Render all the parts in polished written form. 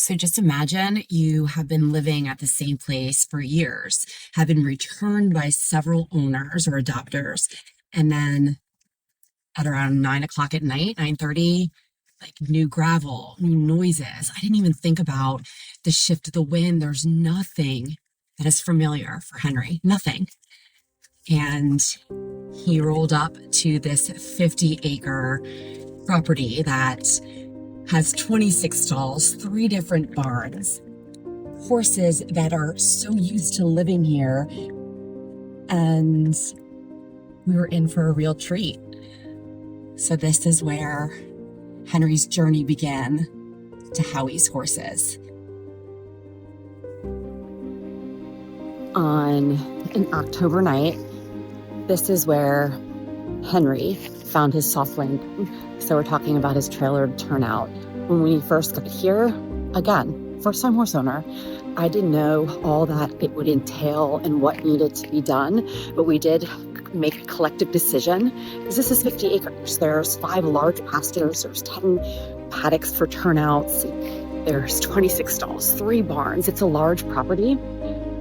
So just imagine you have been living at the same place for years, have been returned by several owners or adopters, and then at around 9 o'clock at night, 9:30, like new gravel, new noises. I didn't even think about the shift of the wind. There's nothing that is familiar for Henry, nothing. And he rolled up to this 50-acre property that has 26 stalls, 3 different barns, horses that are so used to living here, and we were in for a real treat. So this is where Henry's journey began to Howie's horses. On an October night, this is where Henry found his soft landing. So we're talking about his trailer Turnout. When we first got here, again, first-time horse owner, I didn't know all that it would entail and what needed to be done, but we did make a collective decision because this is 50 acres. There's 5 large pastures, there's 10 paddocks for turnouts, there's 26 stalls, 3 barns. It's a large property.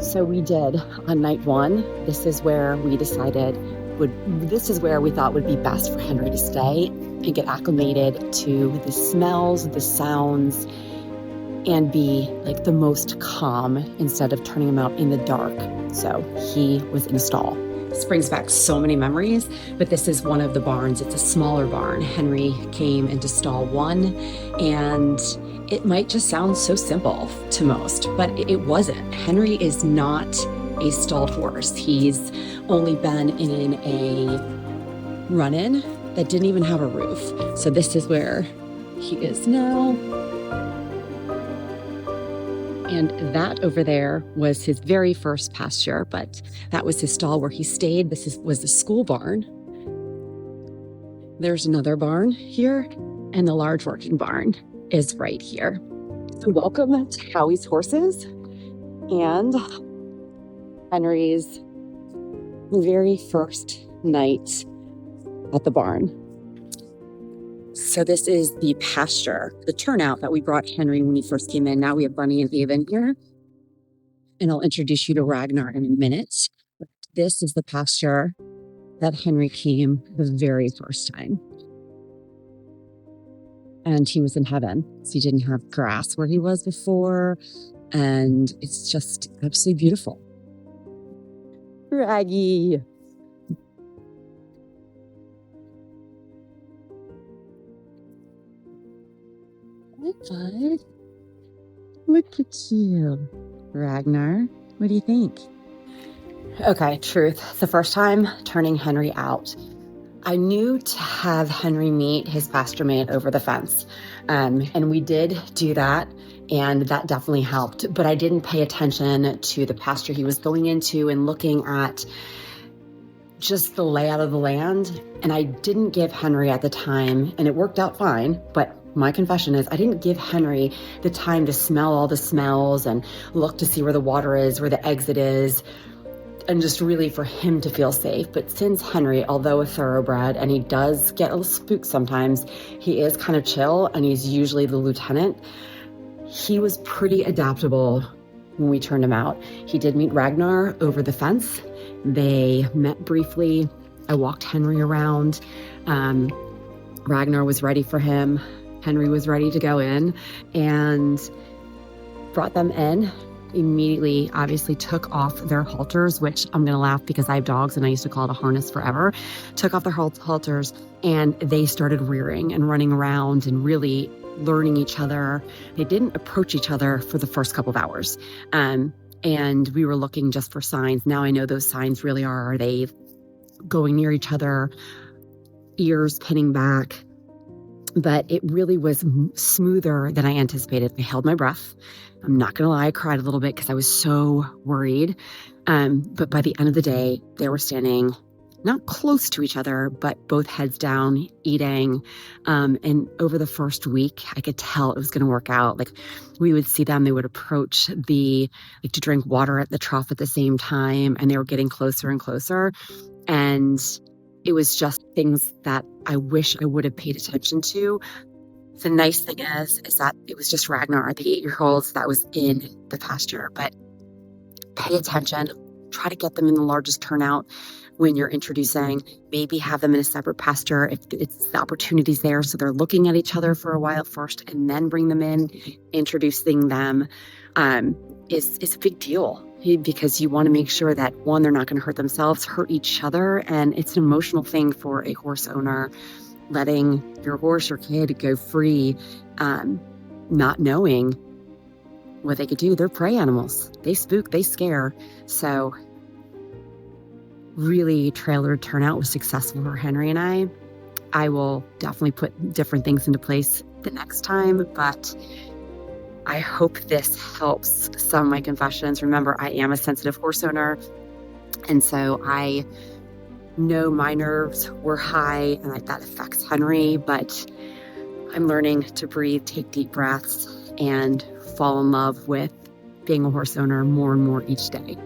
So we did on night 1, this is where we decided this is where we thought would be best for Henry to stay and get acclimated to the smells, the sounds, and be like the most calm instead of turning him out in the dark. So he was in a stall. This brings back so many memories, but this is one of the barns. It's a smaller barn. Henry came into stall 1, and it might just sound so simple to most, but it wasn't. Henry is not a stalled horse. He's only been in a run-in that didn't even have a roof. So this is where he is now. And that over there was his very first pasture, but that was his stall where he stayed. This was the school barn. There's another barn here, and the large working barn is right here. So welcome to Howie's Horses and Henry's very first night at the barn. So this is the pasture, the turnout that we brought Henry when he first came in. Now we have Bunny and Haven here. And I'll introduce you to Ragnar in a minute. This is the pasture that Henry came the very first time. And he was in heaven. So he didn't have grass where he was before. And it's just absolutely beautiful. Raggy. Bud. Look at you. Ragnar, what do you think? Okay, truth. The first time turning Henry out, I knew to have Henry meet his pasture mate over the fence. And we did do that, and that definitely helped. But I didn't pay attention to the pasture he was going into and looking at just the layout of the land. And I didn't give Henry at the time, and it worked out fine, but my confession is I didn't give Henry the time to smell all the smells and look to see where the water is, where the exit is, and just really for him to feel safe. But since Henry, although a thoroughbred, and he does get a little spooked sometimes, he is kind of chill, and he's usually the lieutenant. He was pretty adaptable when we turned him out. He did meet Ragnar over the fence. They met briefly. I walked Henry around. Ragnar was ready for him. Henry was ready to go in and brought them in. Immediately, obviously took off their halters, which I'm going to laugh because I have dogs and I used to call it a harness forever. Took off their halters, and they started rearing and running around and really learning each other. They didn't approach each other for the first couple of hours. And we were looking just for signs. Now I know those signs really are they going near each other, ears pinning back? But it really was smoother than I anticipated. I held my breath. I'm not going to lie, I cried a little bit because I was so worried. But by the end of the day, they were standing not close to each other, but both heads down, eating. And over the first week, I could tell it was going to work out. Like we would see them, they would approach to drink water at the trough at the same time. And they were getting closer and closer. And it was just things that I wish I would have paid attention to The nice thing is that it was just Ragnar, the 8-year-old, that was in the pasture. But pay attention, try to get them in the largest turnout when you're introducing. Maybe have them in a separate pasture if it's the opportunities there, so they're looking at each other for a while first, and then bring them in. Introducing them is a big deal, because you want to make sure that, one, they're not going to hurt themselves, hurt each other, and it's an emotional thing for a horse owner, letting your horse or kid go free, not knowing what they could do. They're prey animals. They spook, they scare. So really, trailer turnout was successful for Henry and I. I will definitely put different things into place the next time, but I hope this helps some of my confessions. Remember, I am a sensitive horse owner, and so I know my nerves were high, and that affects Henry, but I'm learning to breathe, take deep breaths, and fall in love with being a horse owner more and more each day.